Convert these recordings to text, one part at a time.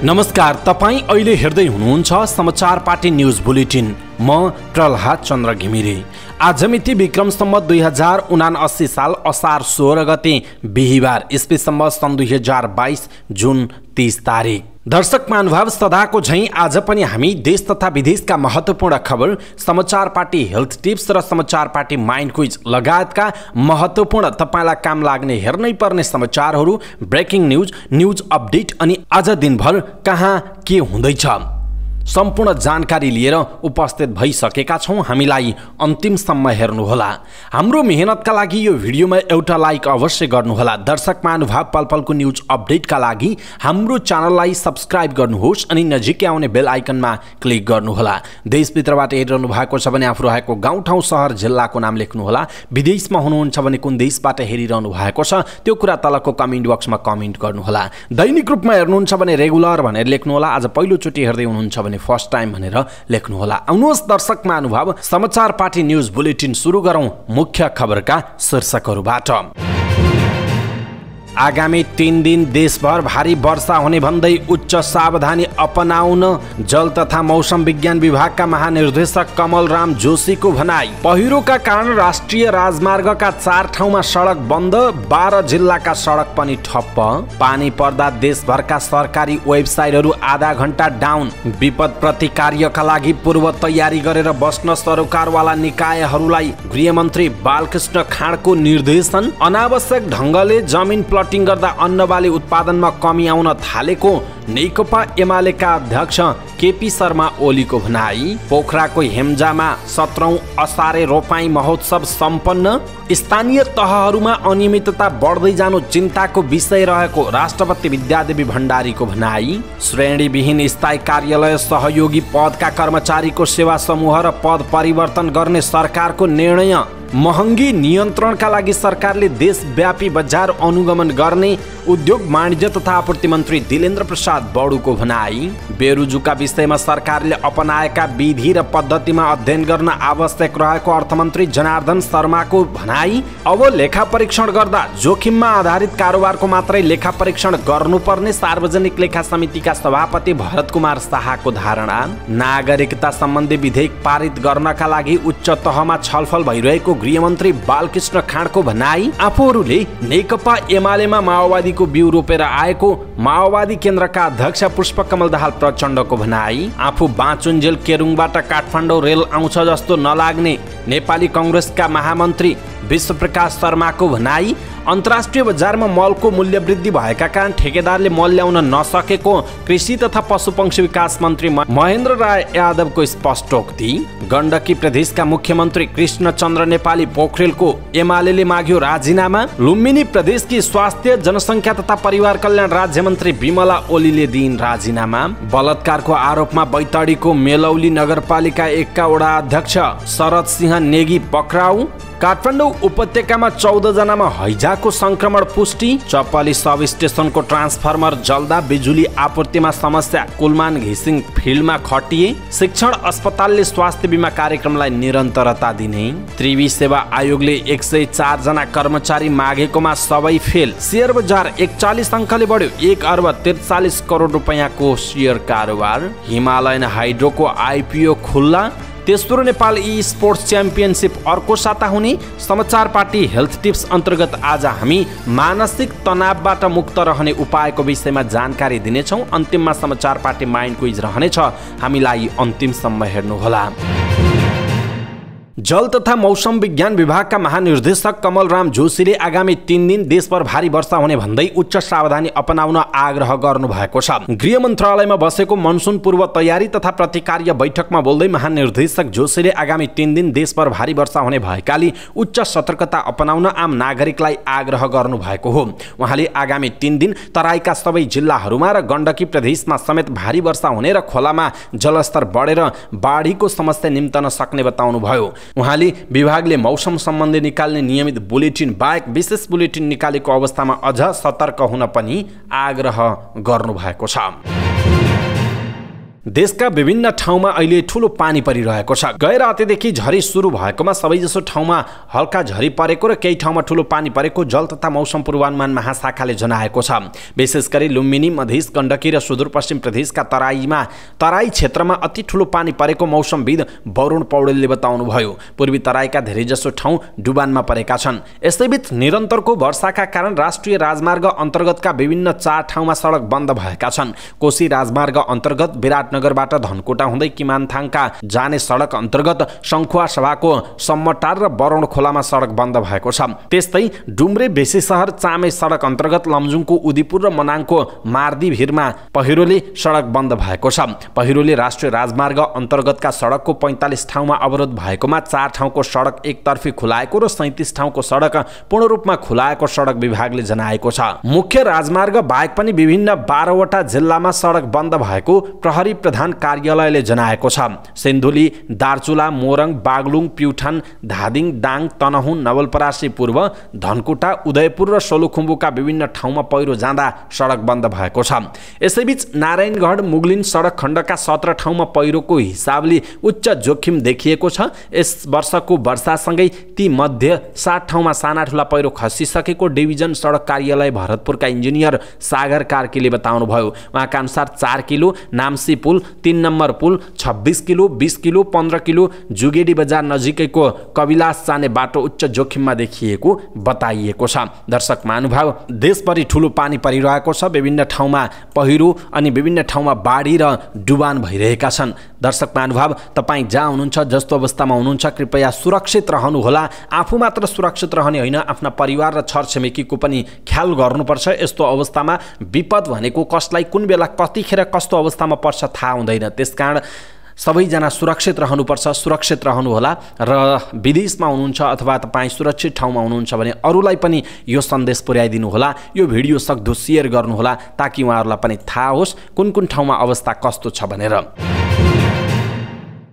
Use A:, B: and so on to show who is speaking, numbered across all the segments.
A: नमस्कार, तपाईं अहिले हेर्दै हुनुहुन्छ समाचार पार्टी न्यूज बुलेटिन। म प्रहलाद चन्द्र घिमिरे। आज मिति विक्रम सम्वत 2079 साल असार 16 गते बिहिबार, ईस्वी सम्वत सन् 2022 जुन 30 तारिक। दर्शक महानुभाव, सदाको झैं आज पनि हामी देश तथा विदेशका महत्त्वपूर्ण खबर, समाचार पार्टी हेल्थ टिप्स र समाचार पार्टी माइन्ड क्विज लगायतका महत्त्वपूर्ण तपाईलाई काम लाग्ने हेर्नै पर्ने समाचारहरू, ब्रेकिङ न्यूज, न्यूज अपडेट अनि आज दिनभर कहाँ के हुँदैछ सम्पूर्ण जानकारी लिएर उपस्थित भइसकेका छौं। हामीलाई अन्तिमसम्म हेर्नुहोला। हाम्रो मेहनतका लागि यो भिडियोमा एउटा लाइक अवश्य गर्नुहोला। दर्शक महानुभाव, पलपलको न्यूज अपडेटका लागि हाम्रो च्यानललाई सब्स्क्राइब गर्नुहोस् अनि नजिकै आउने बेल आइकनमा क्लिक गर्नुहोला। देशभित्रबाट हेरिरहनु भएको छ भने आफू रहेको गाउँठाउँ सहर जिल्लाको नाम लेख्नुहोला। विदेशमा हुनुहुन्छ भने कुन देशबाट हेरिरहनु भएको छ त्यो कुरा तलको कमेन्ट बक्समा कमेन्ट गर्नुहोला। दैनिक रूपमा हेर्नुहुन्छ भने रेगुलर भनेर लेख्नुहोला। आज पहिलोचोटि हेर्दै हुनुहुन्छ भने फर्स्ट टाइम भनेर लेख्नुहोला। आउनुहोस् दर्शक महानुभाव, समाचार पार्टी न्यूज बुलेटिन सुरु गरौं मुख्य खबरका शीर्षकहरूबाट। आगामी 3 दिन देशभर भारी वर्षा हुने भन्दै उच्च सावधानी अपनाउन जल तथा मौसम विज्ञान विभागका महानिर्देशक कमल राम जोशीको भनाई। पहिरोका कारण राष्ट्रिय राजमार्गका 4 ठाउँमा सडक बन्द, 12 जिल्लाका सडक पनि ठप्प। पानी पर्दा देशभरका सरकारी वेबसाइटहरू आधा घण्टा डाउन। विपद प्रतिकार्यका लागि पूर्व तयारी गरेर बस्न सरोकारवाला निकायहरूलाई गृहमन्त्री बालकृष्ण खाँडको निर्देशन। अनावश्यक ढङ्गले जमिन प्लटिङ गर्दा अन्नबाली उत्पादनमा कमी आउन थालेको नेकपा एमालेका अध्यक्ष केपी शर्मा ओलीको भनाई। पोखराको हेम्जामा 17औं असारे रोपाई महोत्सव सम्पन्न। स्थानीय तहहरूमा अनियमितता बढ्दै जानु चिन्ताको विषय रहेको राष्ट्रपति विद्यादेवी भण्डारीको भनाई। श्रेणीविहीन स्थायी कार्यालय सहयोगी पदका कर्मचारीको सेवा समूह र पद परिवर्तन गर्ने सरकारको निर्णय। महँगी नियन्त्रणका लागि सरकारले देशव्यापी बजार अनुगमन गर्ने उद्योग वाणिज्य तथा आपूर्ति मन्त्री दिलेन्द्र प्रसाद बडुको भनाई। बेरुजुका विषयमा सरकारले अपनाएका विधि र पद्धतिमा अध्ययन गर्न आवश्यक रहेको अर्थमन्त्री जनार्दन शर्माको भनाई। अब लेखा परीक्षण गर्दा जोखिममा आधारित कारोबारको मात्रै लेखा परीक्षण गर्नुपर्ने सार्वजनिक लेखा समितिका सभापति भरत कुमार शाहको धारणा। नागरिकता सम्बन्धी विधेयक पारित गर्नका लागि उच्च तहमा छलफल भइरहेको गृहमन्त्री बालकृष्ण खाँडको भनाई। आफूहरूले नेकपा एमालेमा माओवादीको बिउ रोपेर आएको माओवादी केन्द्रका अध्यक्ष पुष्पकमल दाहाल प्रचण्डको भनाई। आफू बाँचुन्जेल केरुङबाट काठमाडौँ रेल आउँछ जस्तो नलाग्ने नेपाली कांग्रेसका महामन्त्री विश्वप्रकाश शर्माको भनाई। अन्तर्राष्ट्रिय बजारमा मलको मूल्य वृद्धि भएका कारण ठेकेदारले मल ल्याउन नसकेको कृषि तथा पशुपक्षी विकास मन्त्री महेन्द्र राय यादवको स्पष्टोक्ति। गण्डकी प्रदेशका मुख्यमन्त्री कृष्णचन्द्र नेपाली पोखरेलको एमालेले माग्यो राजीनामा। लुम्बिनी प्रदेशकी स्वास्थ्य जनसङ्ख्या तथा परिवार कल्याण राज्यमन्त्री विमला ओलीले दिइन् राजीनामा। बलात्कारको आरोपमा बैतडीको मेलौली नगरपालिका 1 का वडा अध्यक्ष शरद सिंह नेगी पक्राउ। काठमाडौँ उपत्यकामा 14 जनामा हैजाको संक्रमण पुष्टि। चपली सब स्टेशनको ट्रान्सफर्मर जल्दा बिजुली आपूर्तिमा समस्या, कुलमान घिसिङ फिल्डमा खटिए। शिक्षण अस्पतालले स्वास्थ्य बीमा कार्यक्रमलाई निरन्तरता दिने। त्रिवी सेवा आयोगले 104 जना कर्मचारी मागेकोमा सबै फेल। शेयर बजार 41 अङ्कले बढ्यो, 1 अर्ब 43 करोड रुपैयाँको शेयर कारोबार। हिमालयन हाइड्रोको आइपिओ खुल्ला। तेस्रो नेपाल ई स्पोर्ट्स च्याम्पियनसिप अर्को साता हुने। समाचार पार्टी हेल्थ टिप्स अन्तर्गत आज हामी मानसिक तनावबाट मुक्त रहने उपायको विषयमा जानकारी दिनेछौँ। अन्तिममा समाचार पार्टी माइन्ड क्विज रहनेछ। हामीलाई अन्तिमसम्म हेर्नुहोला। जल तथा मौसम विज्ञान विभागका महानिर्देशक कमल राम जोशीले आगामी 3 दिन देशभर भारी वर्षा हुने भन्दै उच्च सावधानी अपनाउन आग्रह गर्नु भएको छ। गृह मन्त्रालयमा बसेको मनसुन पूर्व तयारी तथा प्रतिकार्य बैठकमा बोल्दै महानिर्देशक जोशीले आगामी 3 दिन देशभर भारी वर्षा हुने भएकाले उच्च सतर्कता अपनाउन आम नागरिकलाई आग्रह गर्नु भएको हो। उहाँले आगामी 3 दिन तराईका सबै जिल्लाहरूमा र गण्डकी प्रदेशमा समेत भारी वर्षा हुने र खोलामा जलस्तर बढेर बाढीको समस्या निम्तन सक्ने बताउनु भयो। उहाँले विभागले मौसम सम्बन्धी निकाल्ने नियमित बुलेटिन बाहेक विशेष बुलेटिन निकालेको अवस्थामा अझ सतर्क हुन पनि आग्रह गर्नु भएको छ। देशका विभिन्न ठाउँमा अहिले ठूलो पानी परिरहेको छ। गए रातिदेखि झरी सुरु भएकोमा सबैजसो ठाउँमा हल्का झरी परेको र केही ठाउँमा ठूलो पानी परेको जल तथा मौसम पूर्वानुमान महाशाखाले जनाएको छ। विशेष गरी लुम्बिनी, मधेस, गण्डकी र सुदूरपश्चिम प्रदेशका तराई क्षेत्रमा अति ठूलो पानी परेको मौसमविद वरुण पौडेलले बताउनुभयो। पूर्वी तराईका धेरैजसो ठाउँ डुबानमा परेका छन्। यसैबीच निरन्तरको वर्षाका कारण राष्ट्रिय राजमार्ग अन्तर्गतका विभिन्न 4 ठाउँमा सडक बन्द भएका छन्। कोशी राजमार्ग अन्तर्गत विराटनगरबाट धनकोटा हुँदै किमानथाङका जाने सडक अन्तर्गत शङ्खुवा सभाको सम्मटार र बरौण खोलामा सडक बन्द भएको छ। त्यस्तै डुम्रे बेसी शहर चामे सडक अन्तर्गत लमजुङको उदिपुर र मनाङको मार्दीभिरमा पहिरोले सडक बन्द भएको छ। पहिरोले राष्ट्रिय राजमार्ग अन्तर्गतका सडकको 45 ठाउँमा अवरोध भएकोमा 4 ठाउँको सडक एकतर्फी खुलाएको र 37 ठाउँको सडक पूर्ण रूपमा खुलाएको सडक विभागले जनाएको छ। मुख्य राजमार्ग बाहेक पनि विभिन्न 12 वटा जिल्लामा सडक बन्द भएको प्रहरी प्रधान कार्यालयले जनाएको छ। सिन्धुली, दार्चुला, मोरङ, बागलुङ, प्युठान, धादिङ, दाङ, तनहुँ, नवलपरासी पूर्व, धनकुटा, उदयपुर र सोलुखुम्बुका विभिन्न ठाउँमा पहिरो जाँदा सडक बन्द भएको छ। यसैबीच नारायणगढ मुगलिन सडक खण्डका 17 ठाउँमा पहिरोको हिसाबले उच्च जोखिम देखिएको छ। यस वर्षको वर्षासँगै ती मध्ये 60 ठाउँमा साना ठुला पहिरो खसिसकेको डिभिजन सडक कार्यालय भरतपुरका इन्जिनियर सागर कार्कीले बताउनुभयो। उहाँका अनुसार 4 किलो नाम्सी पुल, 3 नम्बर पुल, 26 किलो, 20 किलो, 15 किलो जुगेडी बजार नजिकैको कविलास जाने बाटो उच्च जोखिममा देखिएको बताइएको छ। दर्शक महानुभाव, देशभरि ठूलो पानी परिरहेको छ। विभिन्न ठाउँमा पहिरो अनि विभिन्न ठाउँमा बाढी र डुबान भइरहेका छन्। दर्शक महानुभाव, तपाईँ जहाँ हुनुहुन्छ, जस्तो अवस्थामा हुनुहुन्छ, कृपया सुरक्षित रहनुहोला। आफू मात्र सुरक्षित रहने होइन, आफ्ना परिवार र छरछिमेकीको पनि ख्याल गर्नुपर्छ। यस्तो अवस्थामा विपद भनेको कसलाई कुन बेला कतिखेर कस्तो अवस्थामा पर्छ थाहा हुँदैन। त्यसकारण सबैजना सुरक्षित रहनुपर्छ। सुरक्षित रहनुहोला र विदेशमा हुनुहुन्छ अथवा तपाईँ सुरक्षित ठाउँमा हुनुहुन्छ भने अरूलाई पनि यो सन्देश पुर्याइदिनुहोला। यो भिडियो सक्दो सेयर गर्नुहोला ताकि उहाँहरूलाई पनि थाहा होस् कुन कुन ठाउँमा अवस्था कस्तो छ भनेर।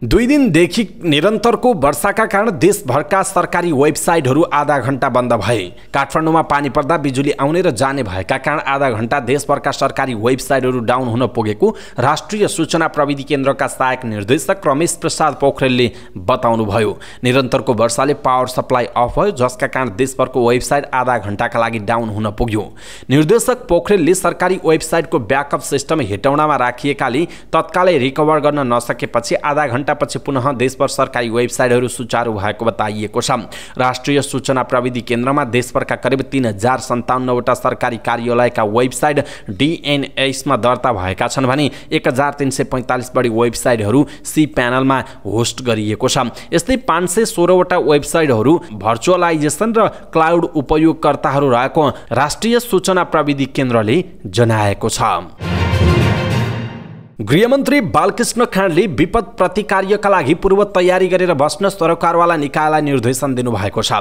A: 2 दिनदेखि निरन्तरको वर्षाका कारण देशभरका सरकारी वेबसाइटहरू आधा घण्टा बन्द भए। काठमाडौँमा पानी पर्दा बिजुली आउने र जाने भएका कारण आधा घण्टा देशभरका सरकारी वेबसाइटहरू डाउन हुन पुगेको राष्ट्रिय सूचना प्रविधि केन्द्रका सहायक निर्देशक रमेश प्रसाद पोखरेलले बताउनुभयो। निरन्तरको वर्षाले पावर सप्लाई अफ भयो, जसका कारण देशभरको वेबसाइट आधा घण्टाका लागि डाउन हुन पुग्यो। निर्देशक पोखरेलले सरकारी वेबसाइटको ब्याकअप सिस्टम हेटौडामा राखिएकाले तत्कालै रिकभर गर्न नसकेपछि आधा घण्टा पछि पुनः देशभर सरकारी वेबसाइटहरू सुचारू भएको बताइएको छ। राष्ट्रिय सूचना प्रविधि केन्द्रमा देशभरका करिब 3057 वटा सरकारी कार्यालयका वेबसाइट DNSमा दर्ता भएका छन् भने 1345 बढी वेबसाइटहरू सी प्यानलमा होस्ट गरिएको छ। यस्तै 516 वटा वेबसाइटहरू भर्चुअलाइजेसन र क्लाउड उपयोगकर्ताहरू रहेको राष्ट्रिय सूचना प्रविधि केन्द्रले जनाएको छ। गृहमन्त्री बालकृष्ण खाँडले विपद प्रतिकार्यका लागि पूर्व तयारी गरेर बस्न सरकारवाला निकायलाई निर्देशन दिनुभएको छ।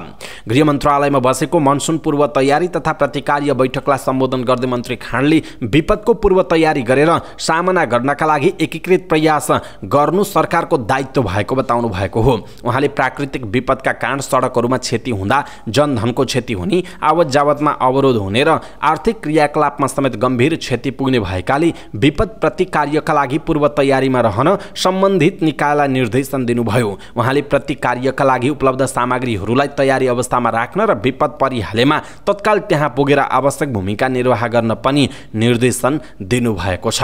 A: गृह मन्त्रालयमा बसेको मनसुन पूर्व तयारी तथा प्रतिकार्य बैठकलाई सम्बोधन गर्दै मन्त्री खाँडले विपदको पूर्व तयारी गरेर सामना गर्नका लागि एकीकृत प्रयास गर्नु सरकारको दायित्व भएको बताउनु भएको हो। उहाँले प्राकृतिक विपदका कारण सडकहरूमा क्षति हुँदा जनधनको क्षति हुने, आवत जावतमा अवरोध हुने र आर्थिक क्रियाकलापमा समेत गम्भीर क्षति पुग्ने भएकाले विपद प्रतिकार्यका लागि पूर्व तयारीमा रहन सम्बन्धित निकायलाई निर्देशन दिनुभयो। उहाँले प्रतिकार्यका लागि उपलब्ध सामग्रीहरूलाई तयारी अवस्थामा राख्न र विपद परिहालेमा तत्काल त्यहाँ पुगेर आवश्यक भूमिका निर्वाह गर्न पनि निर्देशन दिनुभएको छ।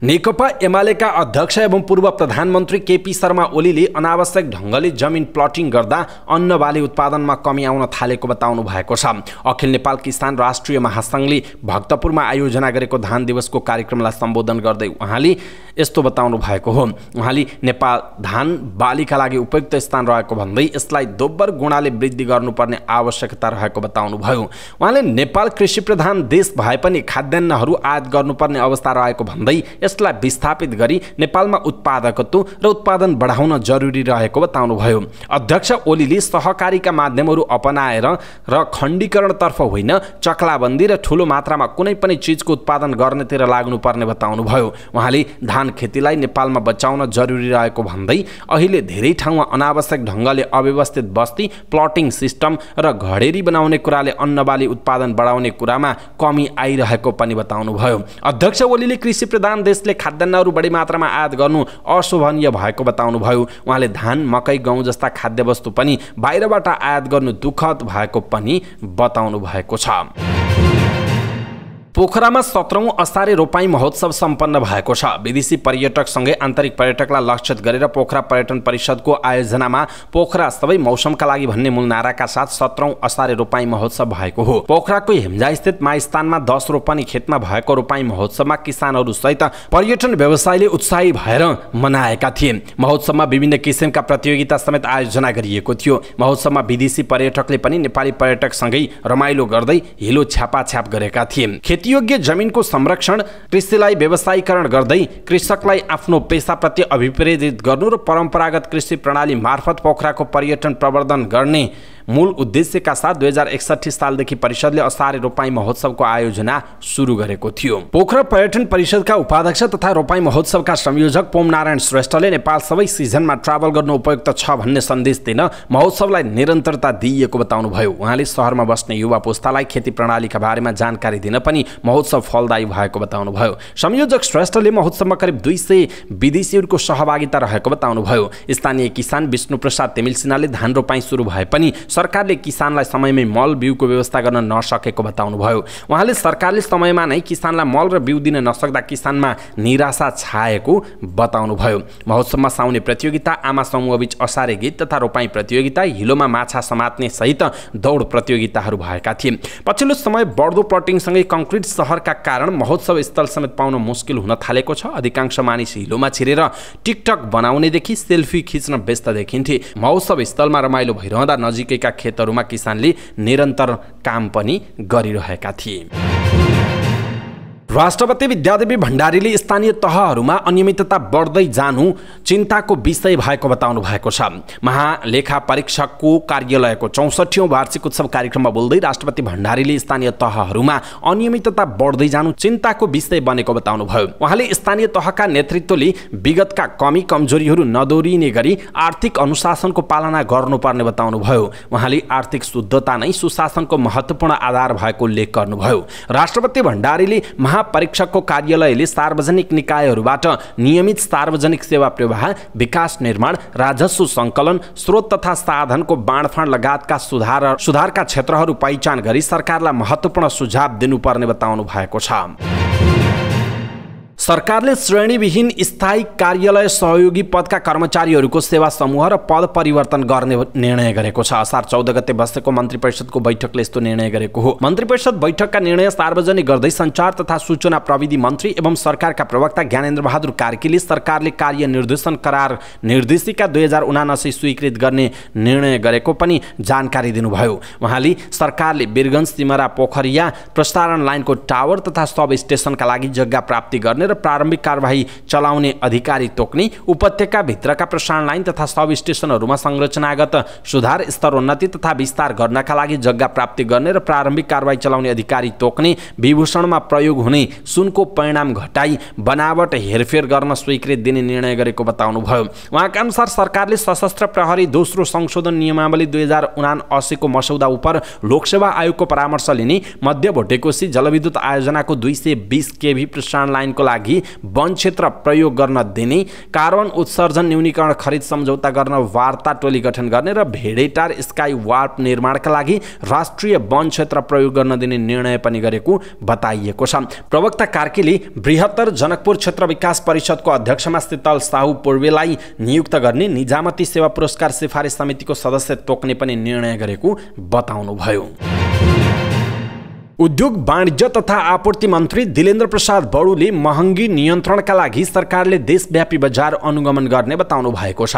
A: नेकपा एमालेका अध्यक्ष एवं पूर्व प्रधानमन्त्री केपी शर्मा ओलीले अनावश्यक ढङ्गले जमिन प्लटिङ गर्दा अन्न बाली उत्पादनमा कमी आउन थालेको बताउनु भएको छ। अखिल नेपाल किसान राष्ट्रिय महासङ्घले भक्तपुरमा आयोजना गरेको धान दिवसको कार्यक्रमलाई सम्बोधन गर्दै उहाँले यस्तो बताउनु भएको हो। उहाँले नेपाल धान बालीका लागि उपयुक्त स्थान रहेको भन्दै यसलाई दोब्बर गुणाले वृद्धि गर्नुपर्ने आवश्यकता रहेको बताउनु भयो। उहाँले नेपाल कृषि प्रधान देश भए पनि खाद्यान्नहरू आयात गर्नुपर्ने अवस्था रहेको भन्दै यसलाई विस्थापित गरी नेपालमा उत्पादकत्व र उत्पादन बढाउन जरुरी रहेको बताउनुभयो। अध्यक्ष ओलीले सहकारीका माध्यमहरू अपनाएर र खण्डीकरणतर्फ होइन चक्लाबन्दी र ठूलो मात्रामा कुनै पनि चिजको उत्पादन गर्नेतिर लाग्नुपर्ने बताउनुभयो। उहाँले धान खेतीलाई नेपालमा बचाउन जरुरी रहेको भन्दै अहिले धेरै ठाउँमा अनावश्यक ढङ्गले अव्यवस्थित बस्ती, प्लटिङ सिस्टम र घडेरी बनाउने कुराले अन्नबाली उत्पादन बढाउने कुरामा कमी आइरहेको पनि बताउनुभयो। अध्यक्ष ओलीले कृषि प्रधान देशले खाद्यान्नहरू बढी मात्रामा आयात गर्नु अशोभनीय भएको बताउनुभयो। उहाँले धान, मकै, गहुँ जस्ता खाद्यवस्तु पनि बाहिरबाट आयात गर्नु दुःखद भएको पनि बताउनु भएको छ। पोखरामा 17औं असारे रोपाई महोत्सव सम्पन्न भएको छ। विदेशी पर्यटकसँगै आन्तरिक पर्यटकलाई लक्षित गरेर पोखरा पर्यटन परिषदको आयोजनामा पोखरा सबै मौसमका लागि भन्ने मूल नाराका साथ 17औं असारे रोपाई महोत्सव भएको हो। पोखराको हेम्जा स्थित माइस्थानमा 10 रोपनी खेतमा भएको रोपाई महोत्सवमा किसानहरू सहित पर्यटन व्यवसायले उत्साही भएर मनाएका थिए। महोत्सवमा विभिन्न किसिमका प्रतियोगिता समेत आयोजना गरिएको थियो। महोत्सवमा विदेशी पर्यटकले पनि नेपाली पर्यटकसँगै रमाइलो गर्दै हिलो छ्यापाछ्याप गरेका थिए। योग्य जमिनको संरक्षण, कृषिलाई व्यवसायीकरण गर्दै कृषकलाई आफ्नो पेशाप्रति अभिप्रेरित गर्नु र परम्परागत कृषि प्रणाली मार्फत पोखराको पर्यटन प्रवर्धन गर्ने मूल उद्देश्यका साथ 2061 सालदेखि परिषदले असारे रोपाई महोत्सवको आयोजना सुरु गरेको थियो। पोखरा पर्यटन परिषदका उपाध्यक्ष तथा रोपाई महोत्सवका संयोजक पोम नारायण श्रेष्ठले नेपाल सबै सिजनमा ट्राभल गर्नु उपयुक्त छ भन्ने सन्देश दिन महोत्सवलाई निरन्तरता दिइएको बताउनुभयो। उहाँले शहरमा बस्ने युवा पुस्तालाई खेती प्रणालीका बारेमा जानकारी दिन पनि महोत्सव फलदायी भएको बताउनुभयो। संयोजक श्रेष्ठले महोत्सवमा करिब 200 विदेशीहरूको सहभागिता रहेको बताउनुभयो। स्थानीय किसान विष्णु प्रसाद तेमिल सिन्हाले धान रोपाई सुरु भए पनि सरकारले किसानलाई समयमै मल बिउको व्यवस्था गर्न नसकेको बताउनुभयो। उहाँले सरकारले समयमा नै किसानलाई मल र बिउ दिन नसक्दा किसानमा निराशा छाएको बताउनुभयो। महोत्सवमा साउने प्रतियोगिता, आमा समूहबीच असारे गीत तथा रोपाई प्रतियोगिता, हिलोमा माछा समात्ने सहित दौड प्रतियोगिताहरू भएका थिए। पछिल्लो समय बढ्दो प्लटिङसँगै कङ्क्रिट सहरका कारण महोत्सव स्थल समेत पाउन मुस्किल हुन थालेको छ। अधिकांश मानिस हिलोमा छिरेर टिकटक बनाउनेदेखि सेल्फी खिच्न व्यस्त देखिन्थे। महोत्सव स्थलमा रमाइलो भइरहँदा नजिकै खेतहरूमा किसानले निरन्तर काम पनि गरिरहेका थिए। राष्ट्रपति विद्यादेवी भण्डारीले स्थानीय तहहरूमा अनियमितता बढ्दै जानु चिन्ताको विषय भएको बताउनु भएको छ। महालेखा परीक्षकको कार्यालयको 64औं वार्षिक उत्सव कार्यक्रममा बोल्दै राष्ट्रपति भण्डारीले स्थानीय तहहरूमा अनियमितता बढ्दै जानु चिन्ताको विषय बनेको बताउनुभयो। उहाँले स्थानीय तहका नेतृत्वले विगतका कमी कमजोरीहरू नदोरिने गरी आर्थिक अनुशासनको पालना गर्नुपर्ने बताउनुभयो। उहाँले आर्थिक शुद्धता नै सुशासनको महत्त्वपूर्ण आधार भएको उल्लेख गर्नुभयो। राष्ट्रपति भण्डारीले परीक्षकको कार्यालयले सार्वजनिक निकायहरूबाट नियमित सार्वजनिक सेवा प्रवाह, विकास निर्माण, राजस्व सङ्कलन, स्रोत तथा साधनको बाँडफाँड लगायतका सुधारका क्षेत्रहरू पहिचान गरी सरकारलाई महत्त्वपूर्ण सुझाव दिनुपर्ने बताउनु भएको छ। सरकारले श्रेणीविहीन स्थायी कार्यालय सहयोगी पदका कर्मचारीहरूको सेवा समूह र पद परिवर्तन गर्ने निर्णय गरेको छ। असार 14 गते बसेको मन्त्री परिषदको बैठकले यस्तो निर्णय गरेको हो। मन्त्री परिषद बैठकका निर्णय सार्वजनिक गर्दै सञ्चार तथा सूचना प्रविधि मन्त्री एवं सरकारका प्रवक्ता ज्ञानेन्द्र बहादुर कार्कीले सरकारले कार्य निर्देशन करार निर्देशिका 2079 स्वीकृत गर्ने निर्णय गरेको पनि जानकारी दिनुभयो। उहाँले सरकारले वीरगञ्ज, सिमरा, पोखरिया प्रसारण लाइनको टावर तथा सब स्टेशनका लागि जग्गा प्राप्ति गर्ने र प्रारम्भिक कारबाही चलाउने अधिकारी तोक्ने, उपत्यका भित्रका प्रसारण लाइन तथा सब स्टेशनहरूमा संरचनागत सुधार, स्तरोन्नति तथा विस्तार गर्नका लागि जग्गा प्राप्ति गर्ने र प्रारम्भिक कारबाही चलाउने अधिकारी तोक्ने, विभूषणमा प्रयोग हुने सुनको परिणाम घटाई बनावट हेरफेर गर्न स्वीकृत दिने निर्णय गरेको बताउनुभयो। उहाँका अनुसार सरकारले सशस्त्र प्रहरी दोस्रो संशोधन नियमावली 2079 को मसौदा उप लोकसेवा आयोगको परामर्श लिने, मध्य भोटेकोशी जलविद्युत आयोजनाको 220 केभी प्रसारण लाइनको लागि वन क्षेत्र प्रयोग गर्न दिने, कार्बन उत्सर्जन न्यूनीकरण खरिद सम्झौता गर्न वार्ता टोली गठन गर्ने र भेडेटार स्काई वार्प निर्माणका लागि राष्ट्रिय वन क्षेत्र प्रयोग गर्न दिने निर्णय पनि गरेको बताइएको छ। प्रवक्ता कार्कीले बृहत्तर जनकपुर क्षेत्र विकास परिषदको अध्यक्षमा शीतल साहु पूर्वेलाई नियुक्त गर्ने, निजामती सेवा पुरस्कार सिफारिस समितिको सदस्य तोक्ने पनि निर्णय गरेको बताउनुभयो। उद्योग वाणिज्य तथा आपूर्ति मन्त्री दिलेन्द्र प्रसाद बडुले महँगी नियन्त्रणका लागि सरकारले देशव्यापी बजार अनुगमन गर्ने बताउनु भएको छ।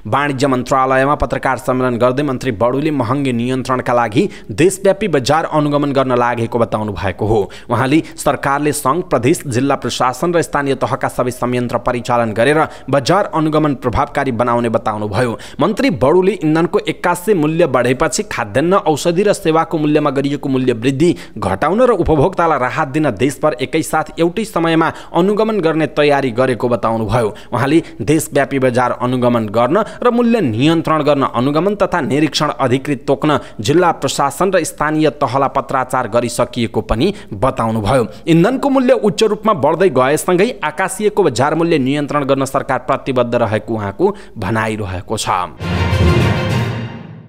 A: वाणिज्य मन्त्रालयमा पत्रकार सम्मेलन गर्दै मन्त्री बडुले महँगी नियन्त्रणका लागि देशव्यापी बजार अनुगमन गर्न लागेको बताउनु भएको हो। उहाँले सरकारले सङ्घ, प्रदेश, जिल्ला प्रशासन र स्थानीय तहका सबै संयन्त्र परिचालन गरेर बजार अनुगमन प्रभावकारी बनाउने बताउनुभयो। मन्त्री बडुले इन्धनको 81 मूल्य बढेपछि खाद्यान्न, औषधि र सेवाको मूल्यमा गरिएको मूल्य वृद्धि घटाउन र उपभोक्तालाई राहत दिन देशभर एकैसाथ एउटै समयमा अनुगमन गर्ने तयारी गरेको बताउनुभयो। उहाँले देशव्यापी बजार अनुगमन गर्न र मूल्य नियन्त्रण गर्न अनुगमन तथा निरीक्षण अधिकृत तोक्न जिल्ला प्रशासन र स्थानीय तहलाई पत्राचार गरिसकिएको पनि बताउनुभयो। इन्धनको मूल्य उच्च रूपमा बढ्दै गएसँगै आकाशीयको बजार मूल्य नियन्त्रण गर्न सरकार प्रतिबद्ध रहेको उहाँको भनाइरहेको छ।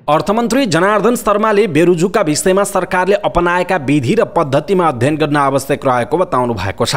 A: अर्थमन्त्री जनार्दन शर्माले बेरोजुका विषयमा सरकारले अपनाएका विधि र पद्धतिमा अध्ययन गर्न आवश्यक रहेको बताउनु भएको छ।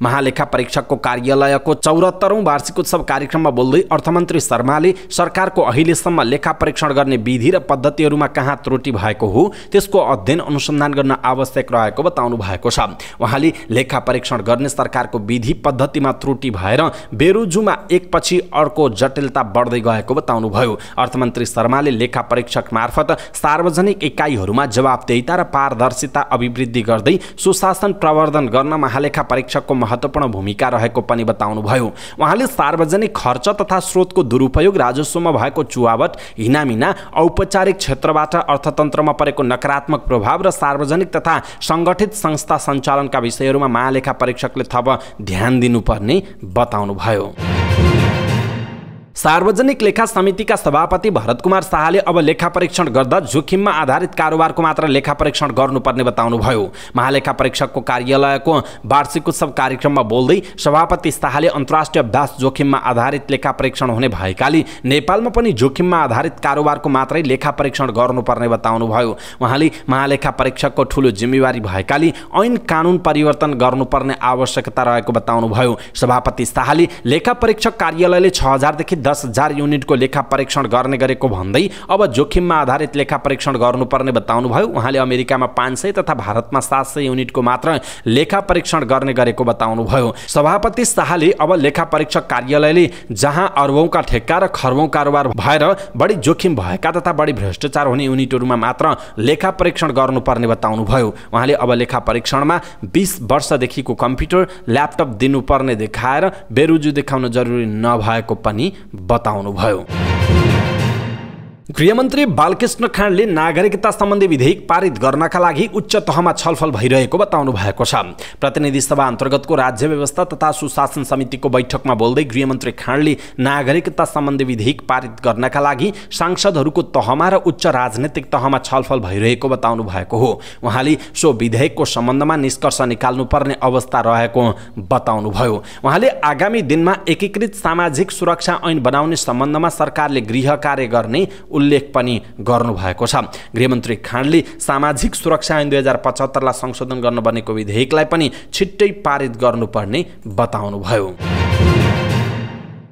A: महालेखा परीक्षकको कार्यालयको 74औं वार्षिकोत्सव कार्यक्रममा बोल्दै अर्थमन्त्री शर्माले सरकारको अहिलेसम्म लेखा परीक्षण गर्ने विधि र पद्धतिहरूमा कहाँ त्रुटि भएको हो त्यसको अध्ययन अनुसन्धान गर्न आवश्यक रहेको बताउनु भएको छ। उहाँले लेखा परीक्षण गर्ने सरकारको विधि पद्धतिमा त्रुटि भएर बेरोजुमा एकपछि अर्को जटिलता बढ्दै गएको बताउनुभयो। अर्थमन्त्री शर्माले लेखा परीक्षक मार्फत सार्वजनिक इकाइहरूमा जवाबदेहिता र पारदर्शिता अभिवृद्धि गर्दै सुशासन प्रवर्धन गर्न महालेखा परीक्षकको महत्त्वपूर्ण भूमिका रहेको पनि बताउनुभयो। उहाँले सार्वजनिक खर्च तथा स्रोतको दुरुपयोग, राजस्वमा भएको चुहावट, हिनामिना, औपचारिक क्षेत्रबाट अर्थतन्त्रमा परेको नकारात्मक प्रभाव र सार्वजनिक तथा सङ्गठित संस्था सञ्चालनका विषयहरूमा महालेखा परीक्षकले थप ध्यान दिनुपर्ने बताउनुभयो। सार्वजनिक लेखा समितिका सभापति भरत कुमार शाहले अब लेखा परीक्षण गर्दा जोखिममा आधारित कारोबारको मात्र लेखा परीक्षण गर्नुपर्ने बताउनुभयो। महालेखा परीक्षकको कार्यालयको वार्षिकोत्सव कार्यक्रममा बोल्दै सभापति शाहले अन्तर्राष्ट्रिय अभ्यास जोखिममा आधारित लेखा परीक्षण हुने भएकाले नेपालमा पनि जोखिममा आधारित कारोबारको मात्रै लेखा परीक्षण गर्नुपर्ने बताउनुभयो। उहाँले महालेखा परीक्षकको ठूलो जिम्मेवारी भएकाले ऐन कानुन परिवर्तन गर्नुपर्ने आवश्यकता रहेको बताउनुभयो। सभापति शाहले लेखा परीक्षक कार्यालयले 6000 देखि 10,000 युनिटको लेखा परीक्षण गर्ने गरेको भन्दै अब जोखिममा आधारित लेखा परीक्षण गर्नुपर्ने बताउनुभयो। उहाँले अमेरिकामा 500 तथा भारतमा 700 युनिटको मात्र लेखा परीक्षण गर्ने गरेको बताउनुभयो। सभापति शाहले अब लेखा परीक्षक कार्यालयले जहाँ अर्बौंका ठेक्का र खर्बौं कारोबार भएर बढी जोखिम भएका तथा बढी भ्रष्टाचार हुने युनिटहरूमा मात्र लेखा परीक्षण गर्नुपर्ने बताउनुभयो। उहाँले अब लेखा परीक्षणमा 20 वर्षदेखिको कम्प्युटर, ल्यापटप दिनुपर्ने देखाएर बेरोजु देखाउन जरुरी नभएको पनि बताउनुभयो। गृहमन्त्री बालकृष्ण खाँडले नागरिकता सम्बन्धी विधेयक पारित गर्नका लागि उच्च तहमा छलफल भइरहेको बताउनु भएको छ। प्रतिनिधि सभा अन्तर्गतको राज्य व्यवस्था तथा सुशासन समितिको बैठकमा बोल्दै गृहमन्त्री खाँडले नागरिकता सम्बन्धी विधेयक पारित गर्नका लागि सांसदहरूको तहमा र उच्च राजनीतिक तहमा छलफल भइरहेको बताउनु भएको हो। उहाँले सो विधेयकको सम्बन्धमा निष्कर्ष निकाल्नुपर्ने अवस्था रहेको बताउनुभयो। उहाँले आगामी दिनमा एकीकृत सामाजिक सुरक्षा ऐन बनाउने सम्बन्धमा सरकारले गृह कार्य गर्ने उल्लेख पनि गर्नुभएको छ। गृहमन्त्री खाँडले सामाजिक सुरक्षा ऐन 2075 लाई संशोधन गर्न बनेको विधेयकलाई पनि छिट्टै पारित गर्नुपर्ने बताउनुभयो।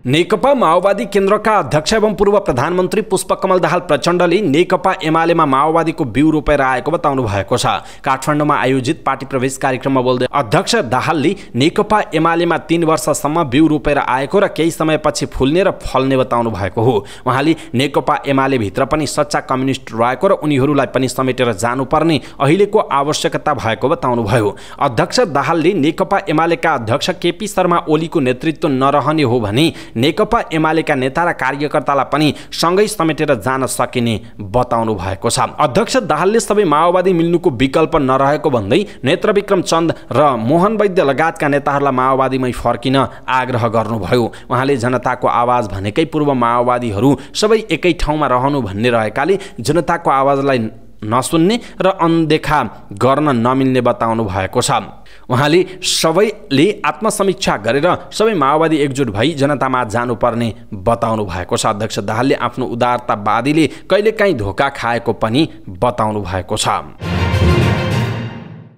A: नेकपा माओवादी केन्द्रका अध्यक्ष एवं पूर्व प्रधानमन्त्री पुष्पकमल दाहाल प्रचण्डले नेकपा एमालेमा माओवादीको बिउ रोपेर आएको बताउनु भएको छ। काठमाडौँमा आयोजित पार्टी प्रवेश कार्यक्रममा बोल्दै अध्यक्ष दाहालले नेकपा एमालेमा 3 वर्षसम्म बिउ रोपेर आएको र केही समयपछि फुल्ने र फल्ने बताउनु भएको हो। उहाँले नेकपा एमाले भित्र पनि सच्चा कम्युनिस्ट रहेको र उनीहरूलाई पनि समेटेर जानुपर्ने अहिलेको आवश्यकता भएको बताउनुभयो। अध्यक्ष दाहालले नेकपा एमालेका अध्यक्ष केपी शर्मा ओलीको नेतृत्व नरहने हो भने नेकपा एमालेका नेता र कार्यकर्तालाई पनि सँगै समेटेर जान सकिने बताउनु भएको छ। अध्यक्ष दाहालले सबै माओवादी मिल्नुको विकल्प नरहेको भन्दै नेत्रविक्रम चन्द र मोहन वैद्य लगायतका नेताहरूलाई माओवादीमै फर्किन आग्रह गर्नुभयो। उहाँले जनताको आवाज भनेकै पूर्व माओवादीहरू सबै एकै ठाउँमा रहनु भन्ने रहेकाले जनताको आवाजलाई नसुन्ने र अनदेखा गर्न नमिल्ने बताउनु भएको छ। उहाँले सबैले आत्मसमीक्षा गरेर सबै माओवादी एकजुट भई जनतामा जानुपर्ने बताउनु भएको छ। अध्यक्ष दाहालले आफ्नो उदारतावादीले कहिलेकाहीँ धोका खाएको पनि बताउनु भएको छ।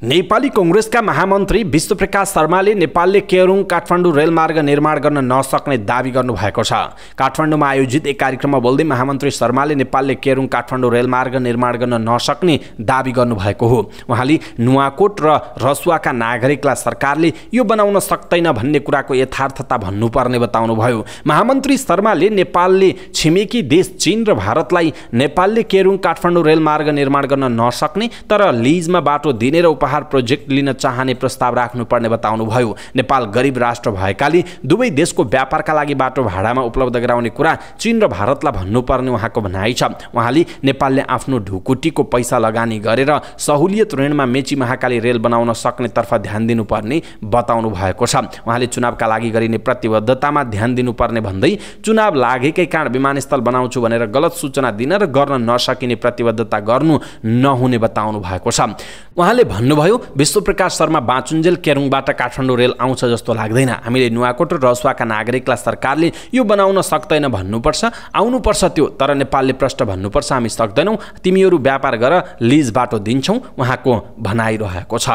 A: नेपाली कांग्रेसका महामन्त्री विश्वप्रकाश शर्माले नेपालले केरुङ काठमाडौँ रेलमार्ग निर्माण गर्न नसक्ने दाबी गर्नुभएको छ। काठमाडौँमा आयोजित एक कार्यक्रममा बोल्दै महामन्त्री शर्माले नेपालले केरुङ काठमाडौँ रेलमार्ग निर्माण गर्न नसक्ने दाबी गर्नुभएको हो। उहाँले नुवाकोट र रसुवाका नागरिकलाई सरकारले यो बनाउन सक्दैन भन्ने कुराको यथार्थता भन्नुपर्ने बताउनुभयो। महामन्त्री शर्माले नेपालले छिमेकी देश चीन र भारतलाई नेपालले केरुङ काठमाडौँ रेलमार्ग निर्माण गर्न नसक्ने तर लिजमा बाटो दिने र उपहार प्रहार प्रोजेक्ट लिन चाहने प्रस्ताव राख्नुपर्ने बताउनुभयो। नेपाल गरिब राष्ट्र भएकाले दुवै देशको व्यापारका लागि बाटो भाडामा उपलब्ध गराउने कुरा चीन र भारतलाई भन्नुपर्ने उहाँको भनाइ छ। उहाँले नेपालले आफ्नो ढुकुटीको पैसा लगानी गरेर सहुलियत ऋणमा मेची महाकाली रेल बनाउन सक्नेतर्फ ध्यान दिनुपर्ने बताउनु भएको छ। उहाँले चुनावका लागि गरिने प्रतिबद्धतामा ध्यान दिनुपर्ने भन्दै चुनाव लागेकै कारण विमानस्थल बनाउँछु भनेर गलत सूचना दिन र गर्न नसकिने प्रतिबद्धता गर्नु नहुने बताउनु भएको छ। उहाँले भन्नुभयो, विश्वप्रकाश शर्मा बाँचुन्जेल केरुङबाट काठमाडौँ रेल आउँछ जस्तो लाग्दैन। हामीले नुवाकोट र रसुवाका नागरिकलाई सरकारले यो बनाउन सक्दैन भन्नुपर्छ, आउनुपर्छ त्यो, तर नेपालले प्रश्न भन्नुपर्छ हामी सक्दैनौँ, तिमीहरू व्यापार गर, लिज बाटो दिन्छौँ, उहाँको भनाइरहेको छ।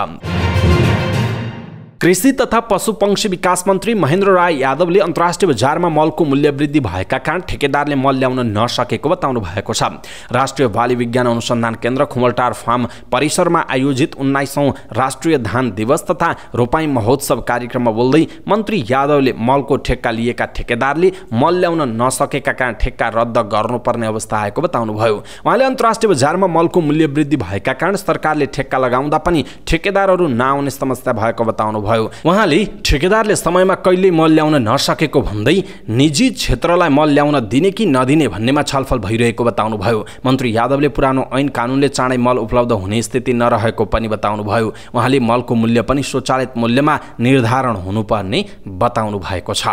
A: कृषि तथा पशुपक्षी विकास मन्त्री महेन्द्र राय यादवले अन्तर्राष्ट्रिय बजारमा मलको मूल्य वृद्धि भएका कारण ठेकेदारले मल ल्याउन नसकेको बताउनु भएको छ। राष्ट्रिय बाली विज्ञान अनुसन्धान केन्द्र खुमलटार फार्म परिसरमा आयोजित 19औं राष्ट्रिय धान दिवस तथा रोपाई महोत्सव कार्यक्रममा बोल्दै मन्त्री यादवले मलको ठेक्का लिएका ठेकेदारले मल ल्याउन नसकेका कारण ठेक्का रद्द गर्नुपर्ने अवस्था आएको बताउनुभयो। उहाँले अन्तर्राष्ट्रिय बजारमा मलको मूल्य वृद्धि भएका कारण सरकारले ठेक्का लगाउँदा पनि ठेकेदारहरू नआउने समस्या भएको बताउनु। उहाँले ठेकेदारले समयमा कहिल्यै मल ल्याउन नसकेको भन्दै निजी क्षेत्रलाई मल ल्याउन दिने कि नदिने भन्नेमा छलफल भइरहेको बताउनुभयो। मन्त्री यादवले पुरानो ऐन कानुनले चाँडै मल उपलब्ध हुने स्थिति नरहेको पनि बताउनुभयो। उहाँले मलको मूल्य पनि स्वचालित मूल्यमा निर्धारण हुनुपर्ने बताउनु भएको छ।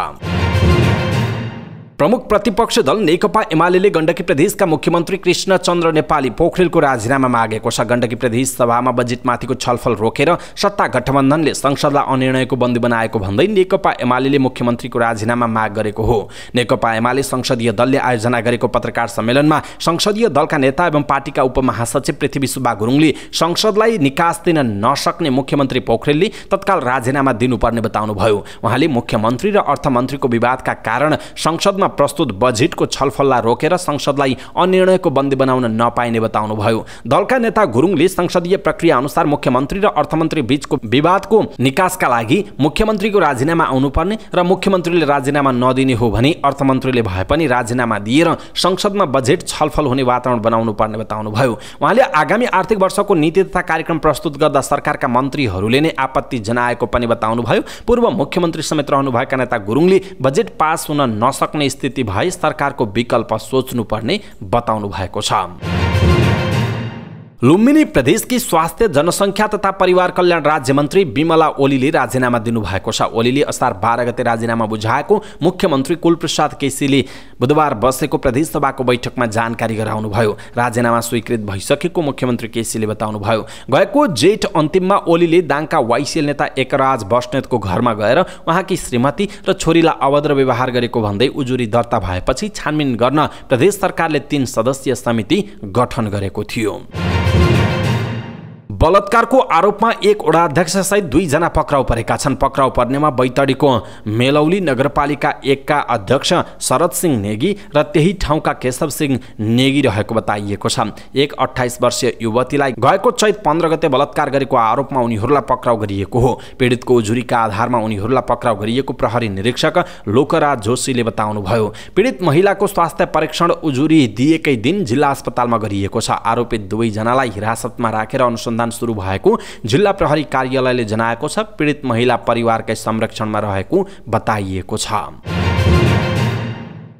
A: प्रमुख प्रतिपक्ष दल नेकपा एमाले गण्डकी प्रदेशका मुख्यमन्त्री कृष्णचन्द्र नेपाली पोखरेलको राजीनामा मागेको छ। गण्डकी प्रदेश सभामा बजेटमाथिको छलफल रोकेर सत्ता गठबन्धनले संसदलाई अनिर्णयको बन्दी बनाएको भन्दै नेकपा एमाले मुख्यमन्त्रीको राजीनामा माग गरेको हो। नेकपा एमाले संसदीय दलले आयोजना गरेको पत्रकार सम्मेलनमा संसदीय दलका नेता एवं पार्टीका उपमहासचिव पृथ्वी सुब्बा गुरुङले संसदलाई निकास दिन नसक्ने मुख्यमन्त्री पोखरेलले तत्काल राजीनामा दिनुपर्ने बताउनुभयो। उहाँले मुख्यमन्त्री र अर्थमन्त्रीको विवादका कारण संसदमा प्रस्तुत बजेटको छलफललाई रोकेर संसदलाई अनिर्णयको बन्दी बनाउन नपाइने बताउनुभयो। दलका नेता गुरुङले संसदीय प्रक्रिया अनुसार मुख्यमन्त्री र अर्थमन्त्री बीचको विवादको निकासका लागि मुख्यमन्त्रीको राजीनामा आउनुपर्ने र मुख्यमन्त्रीले राजीनामा नदिने हो भने अर्थमन्त्रीले भए पनि राजीनामा दिएर संसदमा बजेट छलफल हुने वातावरण बनाउनु पर्ने बताउनुभयो। उहाँले आगामी आर्थिक वर्षको नीति तथा कार्यक्रम प्रस्तुत गर्दा सरकारका मन्त्रीहरूले नै आपत्ति जनाएको पनि बताउनुभयो। पूर्व मुख्यमन्त्री समेत रहनुभएका नेता गुरुङले बजेट पास हुन नसक्ने स्थिति भए सरकारको विकल्प सोच्नुपर्ने बताउनु भएको छ। लुम्बिनी प्रदेशकी स्वास्थ्य जनसङ्ख्या तथा परिवार कल्याण राज्य मन्त्री बिमला ओलीले राजीनामा दिनुभएको छ। ओलीले असार 12 गते राजीनामा बुझाएको मुख्यमन्त्री कुलप्रसाद केसीले बुधबार बसेको प्रदेश सभाको बैठकमा जानकारी गराउनुभयो। राजीनामा स्वीकृत भइसकेको मुख्यमन्त्री केसीले बताउनुभयो। गएको जेठ अन्तिममा ओलीले दाङका वाइसिएल नेता एकराज बस्नेतको घरमा गएर उहाँकी श्रीमती र छोरीलाई अभद्र व्यवहार गरेको भन्दै उजुरी दर्ता भएपछि छानबिन गर्न प्रदेश सरकारले 3 सदस्यीय समिति गठन गरेको थियो। बलात्कारको आरोपमा एक वडाध्यक्ष सहित 2 जना पक्राउ परेका छन्। पक्राउ पर्नेमा बैतडीको मेलौली नगरपालिका 1 का अध्यक्ष शरद सिंह नेगी र त्यही ठाउँका केशव सिंह नेगी रहेको बताइएको छ। एक 28 वर्षीय युवतीलाई गएको चैत 15 गते बलात्कार गरेको आरोपमा उनीहरूलाई पक्राउ गरिएको हो। पीडितको उजुरीका आधारमा उनीहरूलाई पक्राउ गरिएको प्रहरी निरीक्षक लोकराज जोशीले बताउनुभयो। पीडित महिलाको स्वास्थ्य परीक्षण उजुरी दिएकै दिन जिल्ला अस्पतालमा गरिएको छ। आरोपित 2 जनालाई हिरासतमा राखेर अनुसन्धान सुरु भएको जिल्ला प्रहरी कार्यालयले जनाएको छ। पीडित महिला परिवारकै संरक्षणमा रहेको बताइएको छ।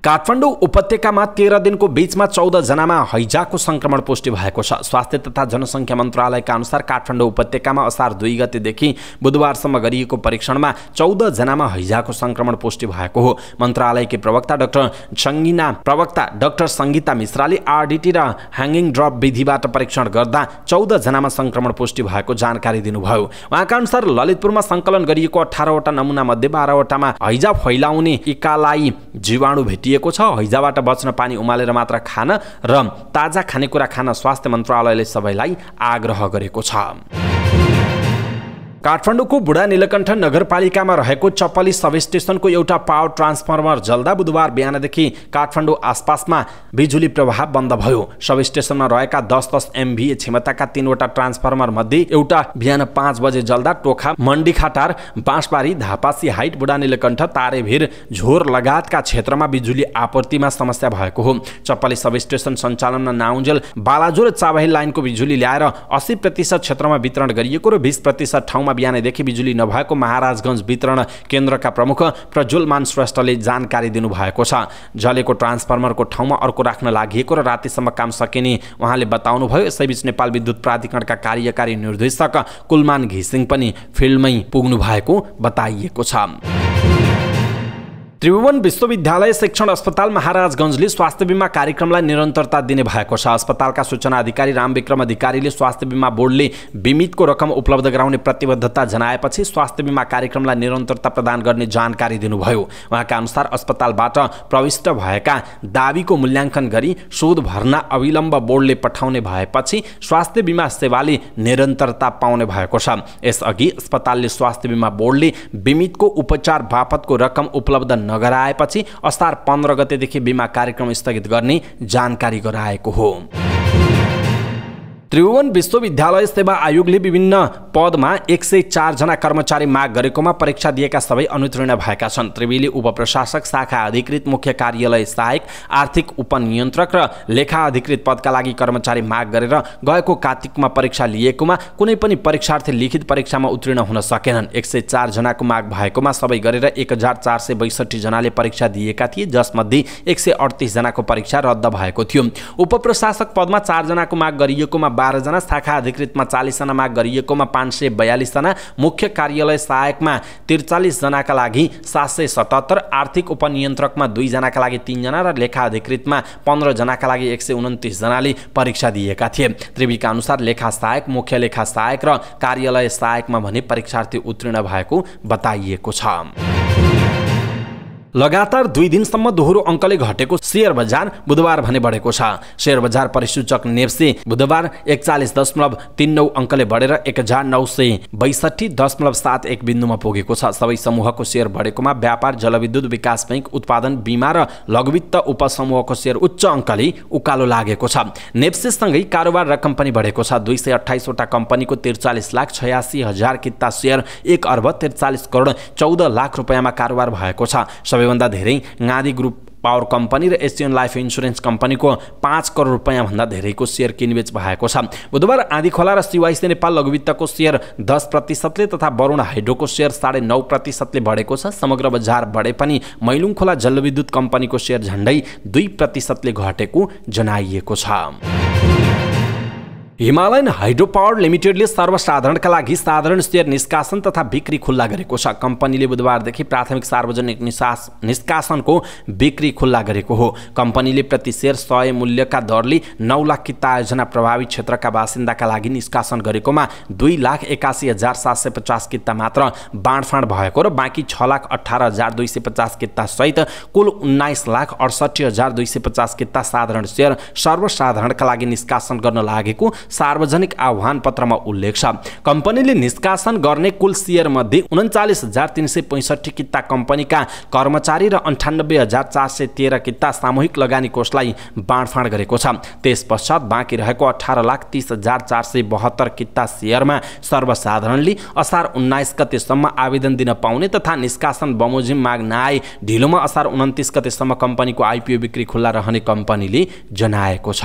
A: काठमाडौँ उपत्यकामा 13 दिनको बीचमा 14 जनामा हैजाको संक्रमण पुष्टि भएको छ। स्वास्थ्य तथा जनसङ्ख्या मन्त्रालयका अनुसार काठमाडौँ उपत्यकामा असार 2 गतेदेखि बुधबारसम्म गरिएको परीक्षणमा 14 जनामा हैजाको संक्रमण पुष्टि भएको हो। मन्त्रालयकी प्रवक्ता डाक्टर सङ्गीता मिश्राले आरडीटी र ह्याङ्गिङ ड्रप विधिबाट परीक्षण गर्दा 14 जनामा संक्रमण पुष्टि भएको जानकारी दिनुभयो। उहाँका अनुसार ललितपुरमा सङ्कलन गरिएको 18 वटा नमुना मध्ये 12 वटामा हैजा फैलाउने इकालाई जीवाणु भेटिएको छ। हैजाबाट बच्न पानी उमालेर मात्र खान र ताजा खानेकुरा खान स्वास्थ्य मन्त्रालयले सबैलाई आग्रह गरेको छ। काठमाडौँको बुढा नीलकण्ठ नगरपालिकामा रहेको चपली सब स्टेशनको एउटा पावर ट्रान्सफर्मर जल्दा बुधबार बिहानदेखि काठमाडौँ आसपासमा बिजुली प्रवाह बन्द भयो। सब स्टेशनमा रहेका 10-10 MVA क्षमताका 3वटा ट्रान्सफर्मर मध्ये एउटा बिहान 5 बजे जल्दा टोखा, मण्डीखाटार, बाँसबारी, धापासी हाइट, बुढा नीलकण्ठ, तारेभिर, झोर लगायतका क्षेत्रमा बिजुली आपूर्तिमा समस्या भएको हो। चपली सब स्टेशन सञ्चालनमा नआउन्जेल बालाजोर चाबहिल लाइनको बिजुली ल्याएर 80% क्षेत्रमा वितरण गरिएको र 20% ठाउँमा बिहानैदेखि बिजुली नभएको महाराजगञ्ज वितरण केन्द्रका प्रमुख प्रज्वलमान श्रेष्ठले जानकारी दिनुभएको छ। जलेको ट्रान्सफर्मरको ठाउँमा अर्को राख्न लागि र रातिसम्म काम सकिने उहाँले बताउनुभयो। यसैबीच नेपाल विद्युत प्राधिकरणका कार्यकारी निर्देशक कुलमान घिसिङ पनि फिल्डमै पुग्नु भएको बताइएको छ। त्रिभुवन विश्वविद्यालय शिक्षण अस्पताल महाराजगञ्जले स्वास्थ्य बीमा कार्यक्रमलाई निरन्तरता दिने भएको छ। अस्पतालका सूचना अधिकारी रामविक्रम अधिकारीले स्वास्थ्य बीमा बोर्डले बिमितको रकम उपलब्ध गराउने प्रतिबद्धता जनाएपछि स्वास्थ्य बीमा कार्यक्रमलाई निरन्तरता प्रदान गर्ने जानकारी दिनुभयो। उहाँका अनुसार अस्पतालबाट प्रविष्ट भएका दाबीको मूल्याङ्कन गरी शोध भर्ना अविलम्ब बोर्डले पठाउने भएपछि स्वास्थ्य बीमा सेवाले निरन्तरता पाउने भएको छ। यसअघि अस्पतालले स्वास्थ्य बीमा बोर्डले बिमितको उपचार बापतको रकम उपलब्ध नगराएपछि असार 15 गतेदेखि बीमा कार्यक्रम स्थगित गर्ने जानकारी गराएको हो। त्रिभुवन विश्वविद्यालय सेवा आयोगले विभिन्न पदमा 104 जना कर्मचारी माग गरेकोमा परीक्षा दिएका सबै अनुत्तीर्ण भएका छन्। त्रिवेणी उपप्रशासक, शाखा अधिकृत, मुख्य कार्यालय सहायक, आर्थिक उपनियन्त्रक र लेखा अधिकृत पदका लागि कर्मचारी माग गरेर गएको कार्तिकमा परीक्षा लिएकोमा कुनै पनि परीक्षार्थी लिखित परीक्षामा उत्तीर्ण हुन सकेनन्। 104 जनाको माग भएकोमा सबै गरेर 1462 जनाले परीक्षा दिएका थिए, जसमध्ये 138 जनाको परीक्षा रद्द भएको थियो। उपप्रशासक पदमा 4 जनाको माग गरिएकोमा 12 जना, शाखा अधिकृतमा 40 जना माग गरिएकोमा 542 जना, मुख्य कार्यालय सहायकमा 43 जनाका लागि 777, आर्थिक उपनियन्त्रकमा 2 जनाका लागि 3 जना र लेखा अधिकृतमा 15 जनाका लागि 129 जनाले परीक्षा दिएका थिए। त्रिवीका अनुसार लेखा सहायक, मुख्य लेखा सहायक र कार्यालय सहायकमा भने परीक्षार्थी उत्तीर्ण भएको बताइएको छ। लगातार 2 दिनसम्म दोहोरो अङ्कले घटेको शेयर बजार बुधबार भने बढेको छ। शेयर बजार परिसूचक नेप्से बुधबार 41.39 अङ्कले बढेर 1962.71 बिन्दुमा पुगेको छ। सबै समूहको शेयर बढेकोमा व्यापार, जलविद्युत विकास बैंक, उत्पादन, बीमा र लघुवित्त उपसमूहको शेयर उच्च अङ्कले उकालो लागेको छ। नेप्सेसँगै कारोबार रकम पनि बढेको छ। 228 वटा कम्पनीको 43,86,000 किता शेयर 1 अर्ब 43 करोड 14 लाख रुपैयाँमा कारोबार भएको छ। सबैभन्दा धेरै गान्धी ग्रुप पावर कम्पनी र एसियन लाइफ इन्सुरेन्स कम्पनीको 5 करोड रुपैयाँ भन्दा धेरैको शेयर किनबेच भएको छ। बुधबार आँधीखोला र सिवाइसी नेपाल लघुवित्तको शेयर 10% तथा वरुण हाइड्रोको शेयर 9.5% बढेको छ। समग्र बजार बढे पनि मैलुङखोला जलविद्युत कम्पनीको शेयर झण्डै 2% घटेको जनाइएको छ। हिमालयन हाइड्रो पावर लिमिटेडले सर्वसाधारणका लागि साधारण शेयर निष्कासन तथा बिक्री खुल्ला गरेको छ। कम्पनीले बुधबारदेखि प्राथमिक सार्वजनिक निष्कासनको बिक्री खुल्ला गरेको हो। कम्पनीले प्रति शेयर 100 मूल्यका दरले 9 लाख किता आयोजना प्रभावित क्षेत्रका बासिन्दाका लागि निष्कासन गरेकोमा 2,81,750 किता मात्र बाँडफाँड भएको र बाँकी 6,18,250 किता सहित कुल 19,68,250 किता साधारण शेयर सर्वसाधारणका लागि निष्कासन गर्न लागेको सार्वजनिक आह्वान पत्रमा उल्लेख छ। कम्पनीले निष्कासन गर्ने कुल शेयर मध्ये 39,365 किता कम्पनीका कर्मचारी र 98,413 किता सामूहिक लगानी कोषलाई बाँडफाँड गरेको छ। त्यसपश्चात बाँकी रहेको 18,30,472 किता शेयरमा सर्वसाधारणले असार 19 गतेसम्म आवेदन दिन पाउने तथा निष्कासन बमोजिम माग नआए ढिलोमा असार 29 गतेसम्म कम्पनीको आइपिओ बिक्री खुल्ला रहने कम्पनीले जनाएको छ।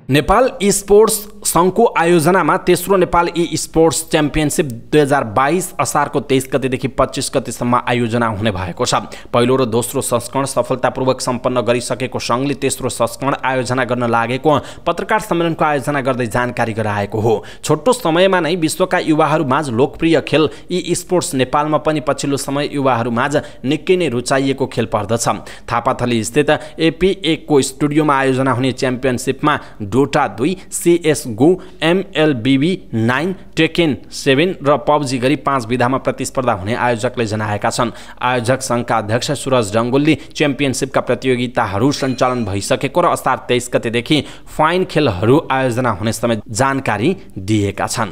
A: नेपाल ई स्पोर्ट्स सङ्घको आयोजनामा तेस्रो नेपाल ई स्पोर्ट्स च्याम्पियनसिप 2022 असारको 23 गतेदेखि 25 गतेसम्म आयोजना हुने भएको छ। पहिलो र दोस्रो संस्करण सफलतापूर्वक सम्पन्न गरिसकेको सङ्घले तेस्रो संस्करण आयोजना गर्न लागेको पत्रकार सम्मेलनको आयोजना गर्दै जानकारी गराएको हो। छोटो समयमा नै विश्वका युवाहरूमाझ लोकप्रिय खेल ई स्पोर्ट्स नेपालमा पनि पछिल्लो समय युवाहरूमाझ निकै नै रुचाइएको खेल पर्दछ। थापाथली स्थित एपीए को स्टुडियोमा आयोजना हुने च्याम्पियनसिपमा डोटा 2, CS:GO, MLBB 9, टेकेन 7 र पबजी गरी 5 विधामा प्रतिस्पर्धा हुने आयोजकले जनाएका छन्। आयोजक सङ्घका अध्यक्ष सुरज डङ्गोलले च्याम्पियनसिपका प्रतियोगिताहरू सञ्चालन भइसकेको र असार 23 गतेदेखि फाइन खेलहरू आयोजना हुने समेत जानकारी दिएका छन्।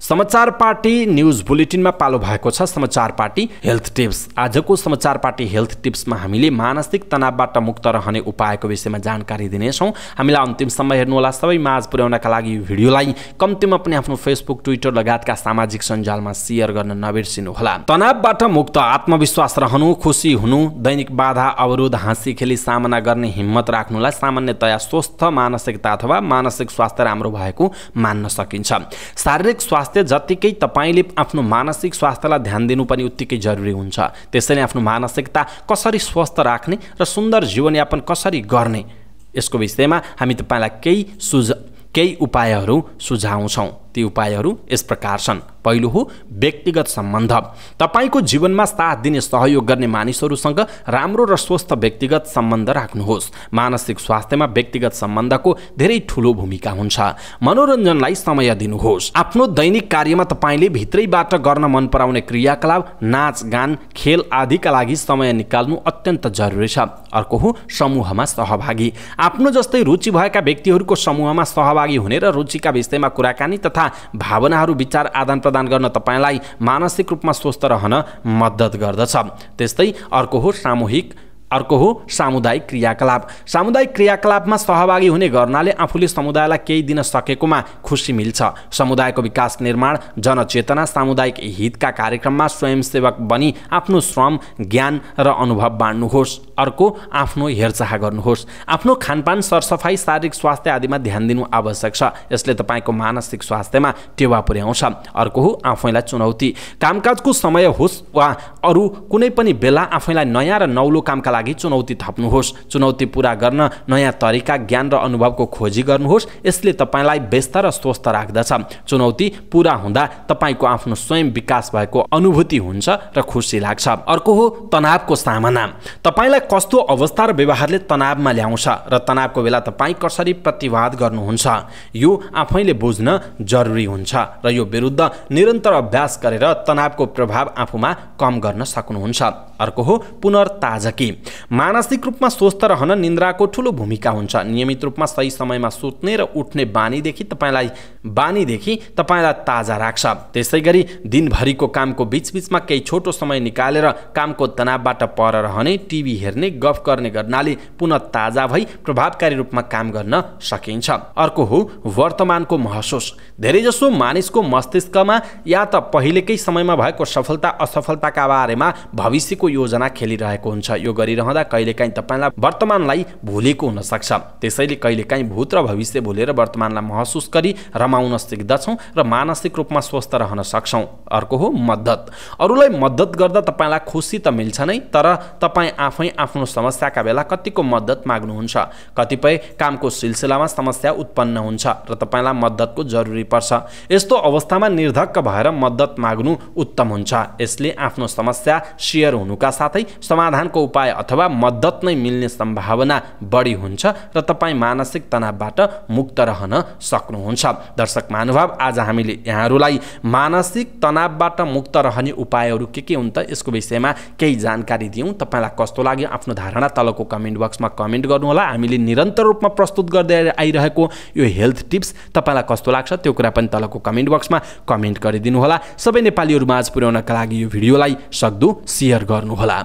A: समाचार पार्टी न्यूज बुलेटिनमा पालो भएको छ समाचार पार्टी हेल्थ टिप्स। आजको समाचार पार्टी हेल्थ टिप्समा हामीले मानसिक तनावबाट मुक्त रहने उपायको विषयमा जानकारी दिनेछौँ। हामीलाई अन्तिमसम्म हेर्नुहोला। सबै माझ पुर्याउनका लागि यो भिडियोलाई कम्तीमा पनि आफ्नो फेसबुक, ट्विटर लगायतका सामाजिक सञ्जालमा शेयर गर्न नबिर्सिनुहोला। तनावबाट मुक्त, आत्मविश्वास रहनु, खुसी हुनु, दैनिक बाधा अवरोध हाँसी खेली सामना गर्ने हिम्मत राख्नुलाई सामान्यतया स्वस्थ मानसिकता अथवा मानसिक स्वास्थ्य राम्रो भएको मान्न सकिन्छ। शारीरिक स्वास्थ्य जतिकै तपाईले आफ्नो मानसिक स्वास्थ्यलाई ध्यान दिनु पनि उत्तिकै जरुरी हुन्छ। त्यसैले आफ्नो मानसिकता कसरी स्वस्थ राख्ने र सुन्दर जीवनयापन कसरी गर्ने यसको विषयमा हामी तपाईलाई केही उपायहरू सुझाउँछौँ। ती उपायहरू यस प्रकार छन्। पहिलो हो व्यक्तिगत सम्बन्ध। तपाईको जीवनमा साथ दिने सहयोग गर्ने मानिसहरूसँग राम्रो र स्वस्थ व्यक्तिगत सम्बन्ध राख्नुहोस्। मानसिक स्वास्थ्यमा व्यक्तिगत सम्बन्धको धेरै ठूलो भूमिका हुन्छ। मनोरञ्जनलाई समय दिनुहोस्। आफ्नो दैनिक कार्यमा तपाईले भित्रैबाट गर्न मन पराउने क्रियाकलाप, नाच, गान, खेल आदिका लागि समय निकाल्नु अत्यन्त जरुरी छ। अर्को हो समूहमा सहभागी। आफ्नो जस्तै रुचि भएका व्यक्तिहरूको समूहमा सहभागी हुने र रुचिका विषयमा कुराकानी तथा भावनाहरू विचार आदान प्रदान गर्न तपाईलाई मानसिक रूपमा स्वस्थ रहन मद्दत गर्दछ। त्यस्तै अर्को हो सामुदायिक क्रियाकलाप। सामुदायिक क्रियाकलापमा सहभागी हुने गर्नाले आफूले समुदायलाई केही दिन सकेकोमा खुसी मिल्छ। समुदायको विकास, निर्माण, जनचेतना, सामुदायिक हितका कार्यक्रममा स्वयंसेवक बनी आफ्नो श्रम, ज्ञान र अनुभव बाँड्नुहोस्। अर्को, आफ्नो हेरचाह गर्नुहोस्। आफ्नो खानपान, सरसफाई, शारीरिक स्वास्थ्य आदिमा ध्यान दिनु आवश्यक छ। यसले तपाईको मानसिक स्वास्थ्यमा टेवा पुर्याउँछ। अर्को हो आफैलाई चुनौती। कामकाजको समय होस् वा अरू कुनै पनि बेला आफैलाई नयाँ र नौलो कामका लागि चुनौती थप्नुहोस्। चुनौती पूरा गर्न नयाँ तरिका, ज्ञान र अनुभवको खोजी गर्नुहोस्। यसले तपाईलाई व्यस्त र स्वस्थ राख्दछ। चुनौती पूरा हुँदा तपाईको आफ्नो स्वयं विकास भएको अनुभूति हुन्छ र खुसी लाग्छ। अर्को हो तनावको सामना। तपाईलाई कस्तो अवस्था र व्यवहारले तनावमा ल्याउँछ र तनावको बेला तपाई कसरी प्रतिवाद गर्नुहुन्छ यो आफैले बुझ्न जरुरी हुन्छ र यो विरुद्ध निरन्तर अभ्यास गरेर तनावको प्रभाव आफूमा कम गर्न सक्नुहुन्छ। अर्को हो पुनर्ताजगी। मानसिक रूपमा स्वस्थ रहन निन्द्राको ठूलो भूमिका हुन्छ। नियमित रूपमा सही समयमा सुत्ने र उठ्ने बानीदेखि तपाईलाई ताजा राख्छ। त्यसैगरी दिनभरिको कामको बीचबीचमा केही छोटो समय निकालेर कामको तनावबाट पर रहने, टिभी हेर्ने, गफ गर्ने गर्नाले पुनः ताजा भई प्रभावकारी रूपमा काम गर्न सकिन्छ। अर्को हो वर्तमानको महसुस। धेरैजसो मानिसको मस्तिष्कमा या त पहिलेकै समयमा भएको सफलता असफलताका बारेमा भविष्यको योजना खेलिरहेको हुन्छ। यो गरिरहँदा कहिलेकाहीँ तपाईलाई वर्तमानलाई भुलेको हुन सक्छ। त्यसैले कहिलेकाहीँ भूत र भविष्य भुलेर वर्तमानलाई महसुस गरी रमाउन सिक्दछौँ र मानसिक रूपमा स्वस्थ रहन सक्छौँ। अर्को हो मद्दत। अरूलाई मद्दत गर्दा तपाईलाई खुसी त मिल्छ नै, तर तपाईँ आफै आफ्नो समस्याका बेला कतिको मद्दत माग्नुहुन्छ। कतिपय कामको सिलसिलामा समस्या उत्पन्न हुन्छ र तपाईलाई मद्दतको जरुरी पर्छ। यस्तो अवस्थामा निर्धक्क भएर मद्दत माग्नु उत्तम हुन्छ। यसले आफ्नो समस्या शेयर हुनुका साथै समाधानको उपाय अथवा मद्दत नै मिल्ने सम्भावना बढी हुन्छ र तपाईँ मानसिक तनावबाट मुक्त रहन सक्नुहुन्छ। दर्शक महानुभाव, आज हामीले यहाँहरूलाई मानसिक तनावबाट मुक्त रहने उपायहरू के हुन् त यसको विषयमा केही जानकारी दियौँ। तपाईलाई कस्तो लाग्यो आफ्नो धारणा तलको कमेन्ट बक्समा कमेन्ट गर्नुहोला। हामीले निरन्तर रूपमा प्रस्तुत गर्दै आइरहेको यो हेल्थ टिप्स तपाईलाई कस्तो लाग्छ त्यो कुरा पनि तलको कमेन्ट बक्समा कमेन्ट गरिदिनुहोला। सबै नेपालीहरू माझ पुर्याउनका लागि यो भिडियोलाई सक्दो शेयर गर्नुहोला।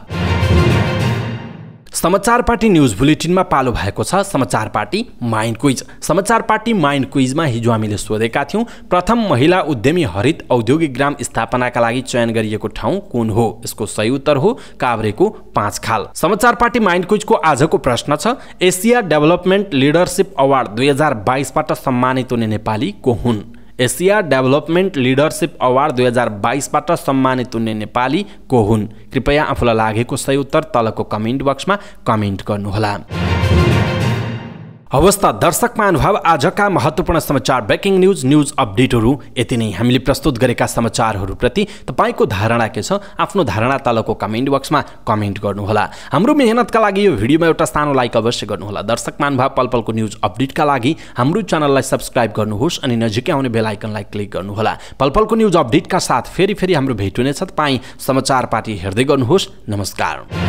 A: समाचार पार्टी न्यूज बुलेटिनमा पालो भएको छ समाचार पार्टी माइन्ड क्विज। समाचार पार्टी माइन्ड क्विजमा हिजो हामीले सोधेका थियौँ, प्रथम महिला उद्यमी हरित औद्योगिक ग्राम स्थापनाका लागि चयन गरिएको ठाउँ कुन हो? यसको सही उत्तर हो काभ्रेको 5 खाल। समाचार पार्टी माइन्ड क्विजको आजको प्रश्न छ, एसिया डेभलपमेन्ट लिडरसिप अवार्ड 2022बाट सम्मानित हुने नेपाली को हुन्? एसिया डेभलपमेन्ट लिडरसिप अवार्ड 2022बाट सम्मानित हुने नेपाली को हुन्? कृपया आफूलाई लागेको सही उत्तर तलको कमेन्ट बक्समा कमेन्ट गर्नुहोला। अवस्था दर्शक महानुभाव, आजका महत्त्वपूर्ण समाचार ब्रेकिङ न्यूज अपडेटहरू यति नै। हामीले प्रस्तुत गरेका समाचारहरूप्रति तपाईको धारणा के छ? आफ्नो धारणा तलको कमेन्ट बक्समा कमेन्ट गर्नुहोला। हाम्रो मेहनतका लागि यो भिडियोमा एउटा सानो लाइक अवश्य गर्नुहोला। दर्शक महानुभाव, पलपलको न्यूज अपडेटका लागि हाम्रो च्यानललाई सब्स्क्राइब गर्नुहोस् अनि नजिकै आउने बेल आइकनलाई क्लिक गर्नुहोला। पलपलको न्यूज अपडेटका साथ फेरि हाम्रो भेट हुनेछ। तपाईँ समाचार पार्टी हेर्दै गर्नुहोस्। नमस्कार।